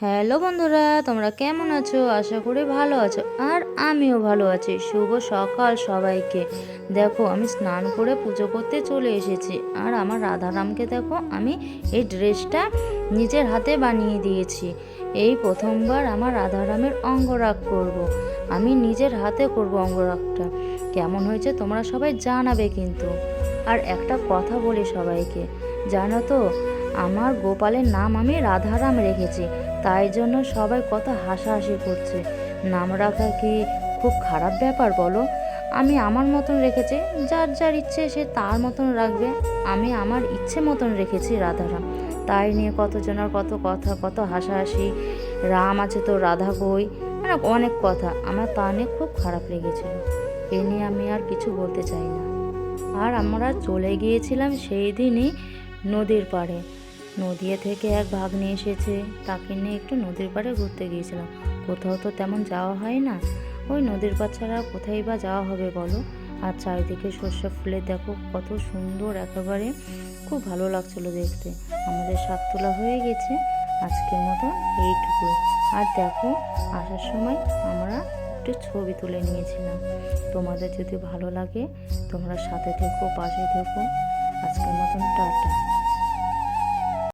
Hello বন্ধুরা, তোমরা কেমন আছো? আশা করি ভালো আছো। আর আমিও ভালো আছি। শুভ সকাল সবাইকে। দেখো, আমি স্নান করে পুজো করতে চলে এসেছি। আর আমার রাধারামকে দেখো, আমি এই ড্রেসটা নিজের হাতে বানিয়ে দিয়েছি। এই প্রথমবার আমার রাধারামের অঙ্গরাগ করব। আমি নিজের হাতে করব অঙ্গরাগটা। কেমন হয়েছে তোমরা সবাই জানাবে কিন্তু। আর একটা কথা বলি সবাইকে, জানো তো, আমার গোপালের নাম আমি রাধারাম রেখেছি। তাই জন্য সবাই কত হাসাহাসি করছে। নাম রাখা কি খুব খারাপ ব্যাপার বলো? আমি আমার মতন রেখেছি, যার যার ইচ্ছে সে তার মতন রাখবে। আমি আমার ইচ্ছে মতন রেখেছি রাধারাম। তাই নিয়ে কতজনের কত কথা, কত হাসাহাসি। রাম আছে তো রাধা কই, মানে অনেক কথা। আমার তা নিয়ে খুব খারাপ লেগেছিল। এ নিয়ে আমি আর কিছু বলতে চাই না। আর আমরা চলে গিয়েছিলাম সেই দিনই নদীর পাড়ে। নদিয়া থেকে এক ভাগ্নে এসেছে, তাকে নিয়ে একটু নদীর পাড়ে ঘুরতে গিয়েছিলাম। কোথাও তো তেমন যাওয়া হয় না, ওই নদীর পাড় ছাড়া কোথায় বা যাওয়া হবে বলো? আর চারিদিকে সর্ষে ফুলে দেখো কত সুন্দর, একেবারে খুব ভালো লাগছিলো দেখতে। আমাদের শাক তোলা হয়ে গেছে আজকের মতো এইটুকুই। আর দেখো, আসার সময় আমরা একটু ছবি তুলে নিয়েছিলাম। তোমাদের যদি ভালো লাগে তোমরা সাথে থেকো, পাশে থেকো। আজকের মতন টাটা।